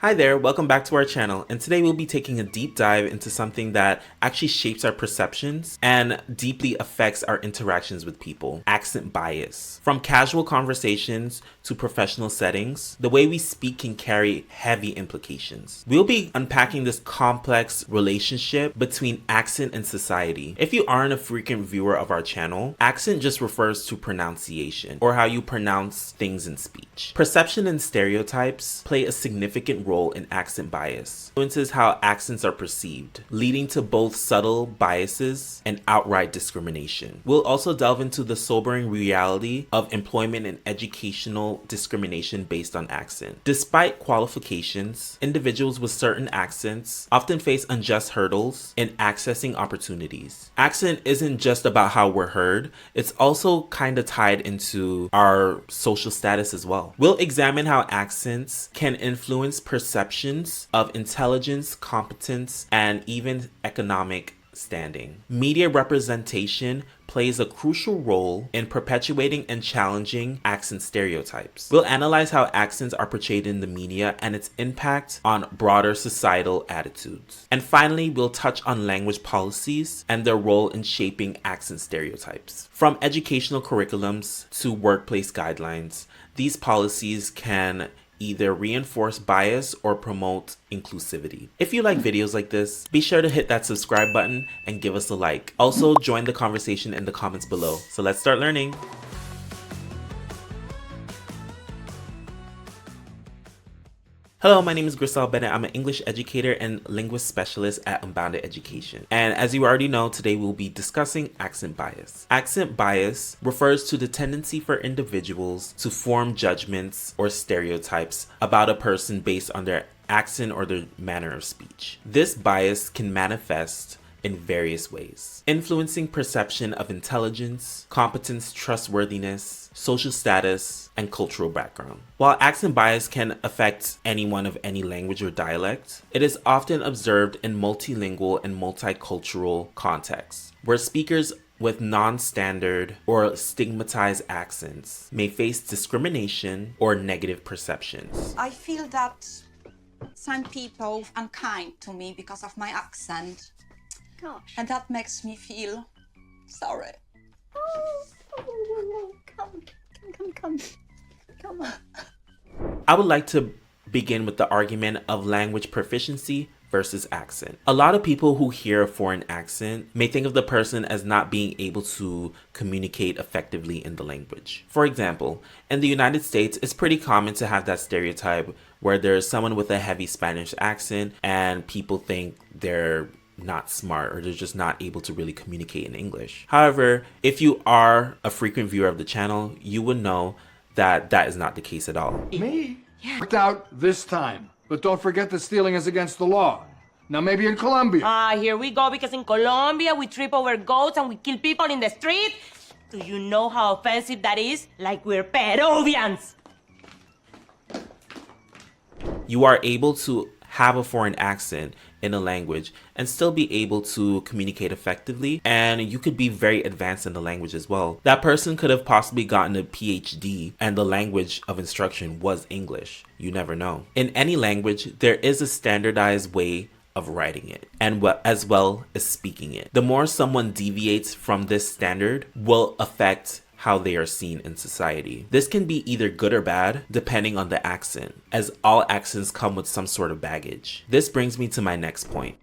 Hi there, welcome back to our channel, and today we'll be taking a deep dive into something that actually shapes our perceptions and deeply affects our interactions with people: accent bias. From casual conversations to professional settings, the way we speak can carry heavy implications. We'll be unpacking this complex relationship between accent and society. If you aren't a frequent viewer of our channel, accent just refers to pronunciation, or how you pronounce things in speech. Perception and stereotypes play a significant role in accent bias. Influences how accents are perceived, leading to both subtle biases and outright discrimination. We'll also delve into the sobering reality of employment and educational discrimination based on accent. Despite qualifications, individuals with certain accents often face unjust hurdles in accessing opportunities. Accent isn't just about how we're heard, it's also kind of tied into our social status as well. We'll examine how accents can influence perceptions of intelligence, competence, and even economic standing. Media representation plays a crucial role in perpetuating and challenging accent stereotypes. We'll analyze how accents are portrayed in the media and its impact on broader societal attitudes. And finally, we'll touch on language policies and their role in shaping accent stereotypes. From educational curriculums to workplace guidelines, these policies can either reinforce bias or promote inclusivity. If you like videos like this, be sure to hit that subscribe button and give us a like. Also, join the conversation in the comments below. So let's start learning. Hello, my name is Grisel Bennett. I'm an English educator and linguist specialist at Unbounded Education. And as you already know, today we'll be discussing accent bias. Accent bias refers to the tendency for individuals to form judgments or stereotypes about a person based on their accent or their manner of speech. This bias can manifest in various ways, influencing perception of intelligence, competence, trustworthiness, social status, and cultural background. While accent bias can affect anyone of any language or dialect, it is often observed in multilingual and multicultural contexts, where speakers with non-standard or stigmatized accents may face discrimination or negative perceptions. I feel that some people are unkind to me because of my accent. Gosh. And that makes me feel sorry. Come on. I would like to begin with the argument of language proficiency versus accent. A lot of people who hear a foreign accent may think of the person as not being able to communicate effectively in the language. For example, in the United States, it's pretty common to have that stereotype where there's someone with a heavy Spanish accent and people think they're not smart or they're just not able to really communicate in English. However, if you are a frequent viewer of the channel, you would know that that is not the case at all. Me? Yeah. Worked out this time. But don't forget that stealing is against the law. Now maybe in Colombia. Here we go, because in Colombia we trip over goats and we kill people in the street. Do you know how offensive that is? Like we're Peruvians. You are able to have a foreign accent in a language and still be able to communicate effectively, and you could be very advanced in the language as well. That person could have possibly gotten a PhD and the language of instruction was English. You never know. In any language, there is a standardized way of writing it and as well as speaking it. The more someone deviates from this standard will affect how they are seen in society. This can be either good or bad depending on the accent, as all accents come with some sort of baggage. This brings me to my next point.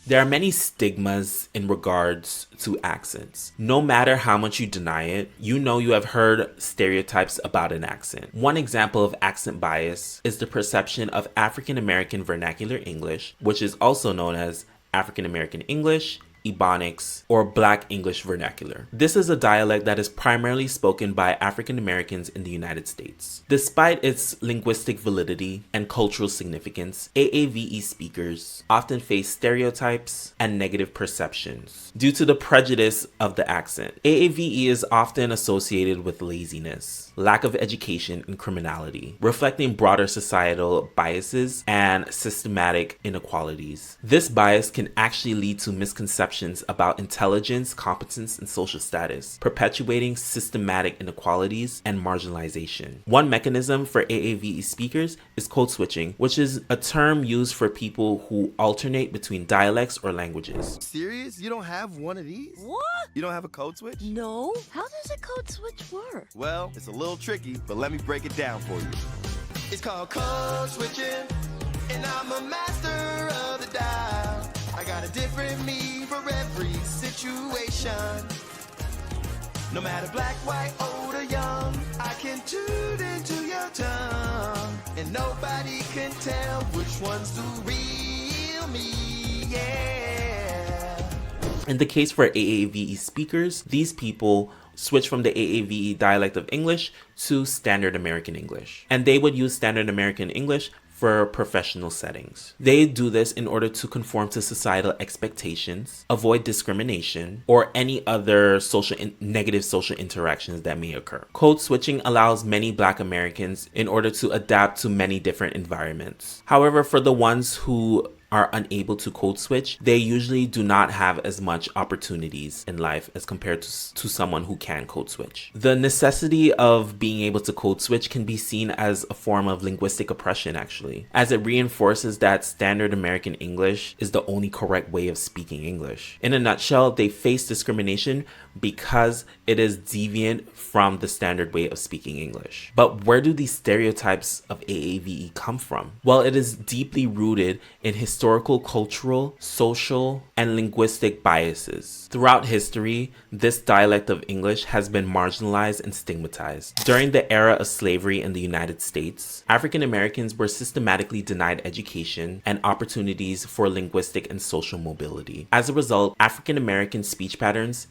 There are many stigmas in regards to accents. No matter how much you deny it, you know you have heard stereotypes about an accent. One example of accent bias is the perception of African American Vernacular English, which is also known as African American English, Ebonics, or Black English Vernacular. This is a dialect that is primarily spoken by African Americans in the United States. Despite its linguistic validity and cultural significance, AAVE speakers often face stereotypes and negative perceptions due to the prejudice of the accent. AAVE is often associated with laziness, lack of education, and criminality, reflecting broader societal biases and systematic inequalities. This bias can actually lead to misconceptions about intelligence, competence, and social status, perpetuating systematic inequalities and marginalization. One mechanism for AAVE speakers is code switching, which is a term used for people who alternate between dialects or languages. Serious? You don't have one of these? What? You don't have a code switch? No. How does a code switch work? Well, it's a little tricky, but let me break it down for you. It's called code switching, and I'm a master of the dial. I got a different me for every situation. No matter black, white, old, or young, I can tune into your tongue, and nobody can tell which one's the real me, yeah. In the case for AAVE speakers, these people switch from the AAVE dialect of English to Standard American English, and they would use Standard American English for professional settings. They do this in order to conform to societal expectations, avoid discrimination, or any other negative social interactions that may occur. Code switching allows many Black Americans in order to adapt to many different environments. However, for the ones who are unable to code switch, they usually do not have as much opportunities in life as compared to someone who can code switch. The necessity of being able to code switch can be seen as a form of linguistic oppression, actually, as it reinforces that Standard American English is the only correct way of speaking English. In a nutshell, they face discrimination because it is deviant from the standard way of speaking English. But where do these stereotypes of AAVE come from? Well, it is deeply rooted in historical, cultural, social, and linguistic biases. Throughout history, this dialect of English has been marginalized and stigmatized. During the era of slavery in the United States, African Americans were systematically denied education and opportunities for linguistic and social mobility. As a result, African American speech patterns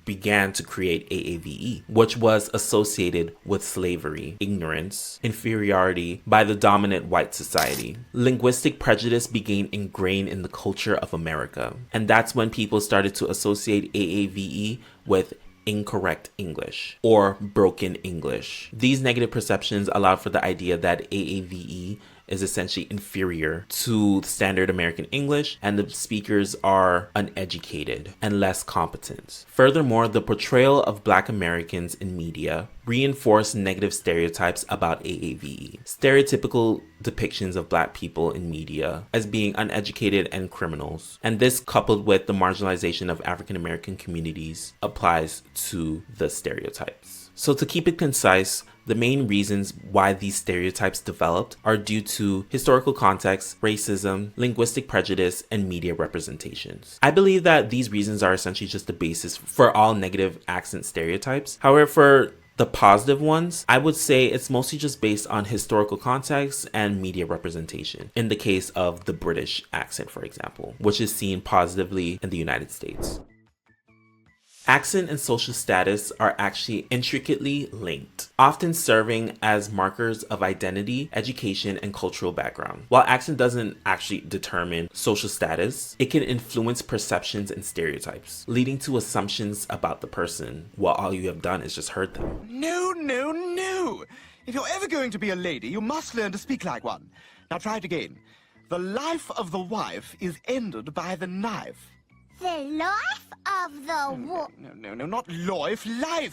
began to create AAVE, which was associated with slavery, ignorance, inferiority by the dominant white society. Linguistic prejudice became ingrained in the culture of America, and that's when people started to associate AAVE with incorrect English or broken English. These negative perceptions allowed for the idea that AAVE is essentially inferior to Standard American English, and the speakers are uneducated and less competent. Furthermore, the portrayal of Black Americans in media reinforced negative stereotypes about AAVE. Stereotypical depictions of Black people in media as being uneducated and criminals. And this, coupled with the marginalization of African American communities, applies to the stereotypes. So to keep it concise, the main reasons why these stereotypes developed are due to historical context, racism, linguistic prejudice, and media representations. I believe that these reasons are essentially just the basis for all negative accent stereotypes. However, for the positive ones, I would say it's mostly just based on historical context and media representation. In the case of the British accent, for example, which is seen positively in the United States. Accent and social status are actually intricately linked, often serving as markers of identity, education, and cultural background. While accent doesn't actually determine social status, it can influence perceptions and stereotypes, leading to assumptions about the person, while all you have done is just heard them. No, no, no! If you're ever going to be a lady, you must learn to speak like one. Now try it again. The life of the wife is ended by the knife. The life of the No, not life,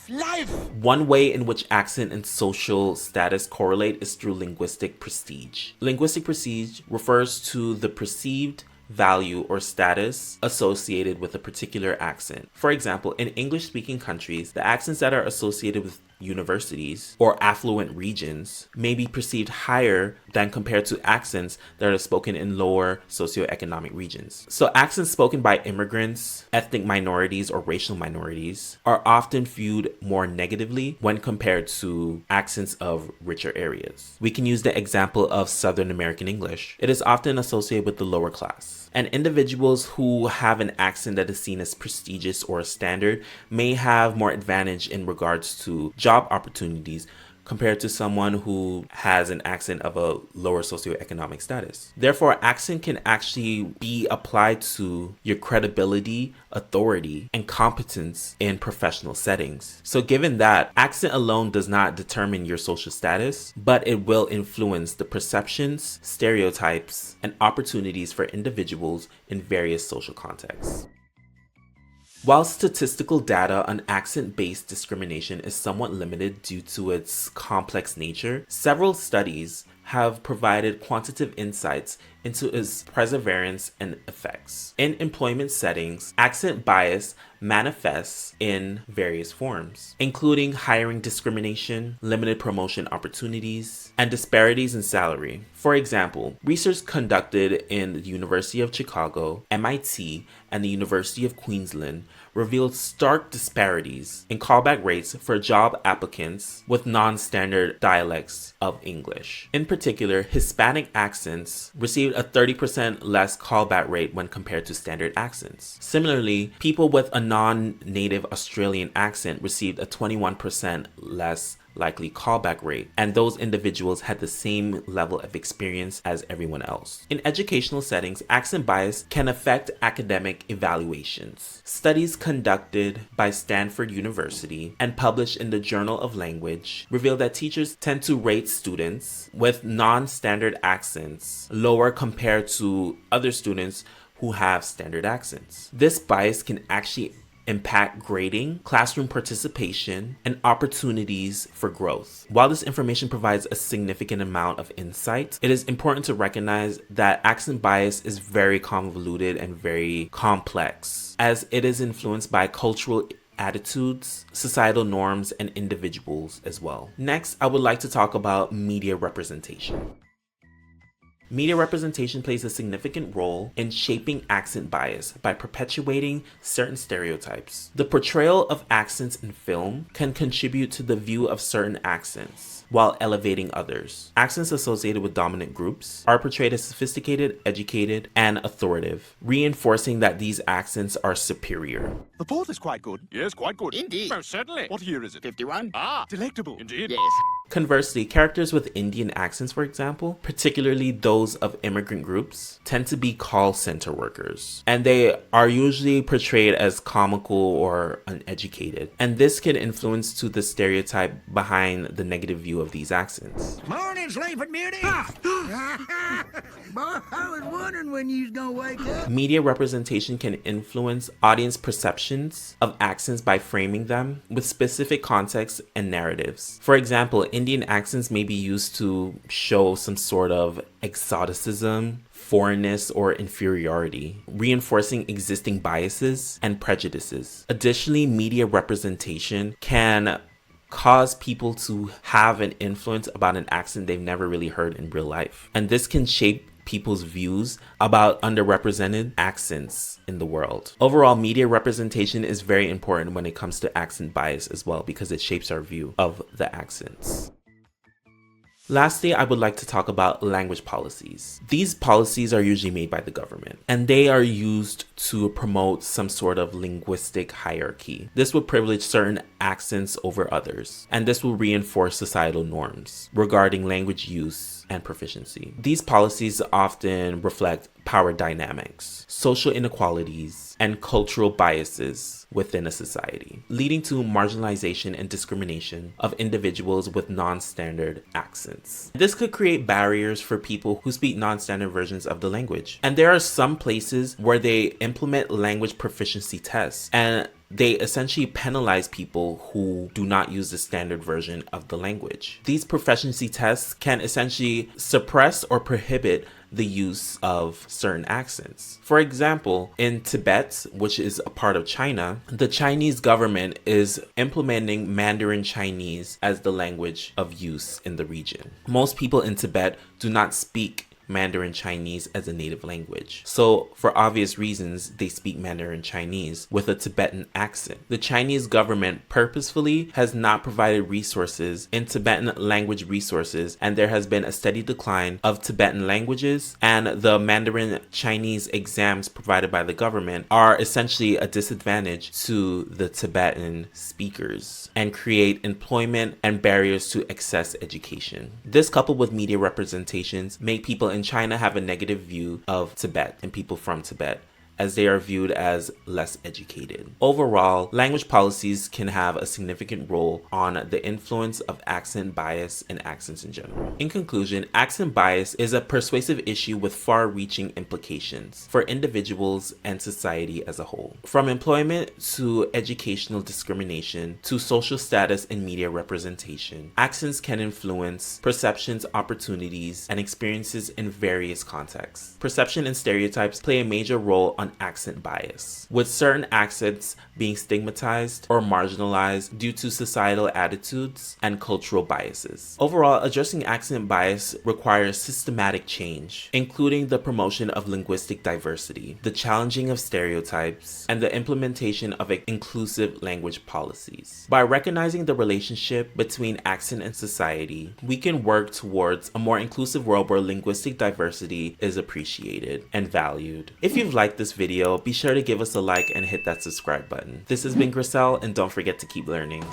life! One way in which accent and social status correlate is through linguistic prestige. Linguistic prestige refers to the perceived value or status associated with a particular accent. For example, in English-speaking countries, the accents that are associated with universities or affluent regions may be perceived higher than compared to accents that are spoken in lower socioeconomic regions. So accents spoken by immigrants, ethnic minorities, or racial minorities are often viewed more negatively when compared to accents of richer areas. We can use the example of Southern American English. It is often associated with the lower class. And individuals who have an accent that is seen as prestigious or standard may have more advantage in regards to job opportunities compared to someone who has an accent of a lower socioeconomic status. Therefore, accent can actually be applied to your credibility, authority, and competence in professional settings. So given that, accent alone does not determine your social status, but it will influence the perceptions, stereotypes, and opportunities for individuals in various social contexts. While statistical data on accent-based discrimination is somewhat limited due to its complex nature, several studies have provided quantitative insights into its perseverance and effects. In employment settings, accent bias manifests in various forms, including hiring discrimination, limited promotion opportunities, and disparities in salary. For example, research conducted in the University of Chicago, MIT, and the University of Queensland revealed stark disparities in callback rates for job applicants with non-standard dialects of English. In particular, Hispanic accents received a 30% less callback rate when compared to standard accents. Similarly, people with a non-native Australian accent received a 21% less likely callback rate, and those individuals had the same level of experience as everyone else. In educational settings, accent bias can affect academic evaluations. Studies conducted by Stanford University and published in the Journal of Language reveal that teachers tend to rate students with non-standard accents lower compared to other students who have standard accents. This bias can actually impact grading, classroom participation, and opportunities for growth. While this information provides a significant amount of insight, it is important to recognize that accent bias is very convoluted and very complex, as it is influenced by cultural attitudes, societal norms, and individuals as well. Next, I would like to talk about media representation. Media representation plays a significant role in shaping accent bias by perpetuating certain stereotypes. The portrayal of accents in film can contribute to the view of certain accents while elevating others. Accents associated with dominant groups are portrayed as sophisticated, educated, and authoritative, reinforcing that these accents are superior. The port is quite good. Yes, quite good. Indeed. Most certainly. What year is it? 51. Ah, Delectable. indeed. Yes. Conversely, characters with Indian accents, for example, particularly those of immigrant groups, tend to be call center workers, and they are usually portrayed as comical or uneducated. And this can influence to the stereotype behind the negative view of these accents. Morning, Sleeping Beauty. Boy, I was wondering when you was gonna wake up. Media representation can influence audience perceptions of accents by framing them with specific contexts and narratives. For example, Indian accents may be used to show some sort of exoticism, foreignness, or inferiority, reinforcing existing biases and prejudices. Additionally, media representation can cause people to have an influence about an accent they've never really heard in real life. And this can shape people's views about underrepresented accents in the world. Overall, media representation is very important when it comes to accent bias as well, because it shapes our view of the accents. Lastly, I would like to talk about language policies. These policies are usually made by the government, and they are used to promote some sort of linguistic hierarchy. This will privilege certain accents over others, and this will reinforce societal norms regarding language use and proficiency. These policies often reflect power dynamics, social inequalities, and cultural biases within a society, leading to marginalization and discrimination of individuals with non-standard accents. This could create barriers for people who speak non-standard versions of the language. And there are some places where they implement language proficiency tests, and they essentially penalize people who do not use the standard version of the language. These proficiency tests can essentially suppress or prohibit the use of certain accents. For example, in Tibet, which is a part of China, the Chinese government is implementing Mandarin Chinese as the language of use in the region. Most people in Tibet do not speak Mandarin Chinese as a native language. So for obvious reasons, they speak Mandarin Chinese with a Tibetan accent. The Chinese government purposefully has not provided resources in Tibetan language resources, and there has been a steady decline of Tibetan languages, and the Mandarin Chinese exams provided by the government are essentially a disadvantage to the Tibetan speakers and create employment and barriers to access education. This, coupled with media representations, make people in China have a negative view of Tibet and people from Tibet, as they are viewed as less educated. Overall, language policies can have a significant role on the influence of accent bias and accents in general. In conclusion, accent bias is a persuasive issue with far-reaching implications for individuals and society as a whole. From employment to educational discrimination to social status and media representation, accents can influence perceptions, opportunities, and experiences in various contexts. Perception and stereotypes play a major role on accent bias, with certain accents being stigmatized or marginalized due to societal attitudes and cultural biases. Overall, addressing accent bias requires systematic change, including the promotion of linguistic diversity, the challenging of stereotypes, and the implementation of inclusive language policies. By recognizing the relationship between accent and society, we can work towards a more inclusive world where linguistic diversity is appreciated and valued. If you've liked this video, be sure to give us a like and hit that subscribe button. This has been Grisel, and don't forget to keep learning.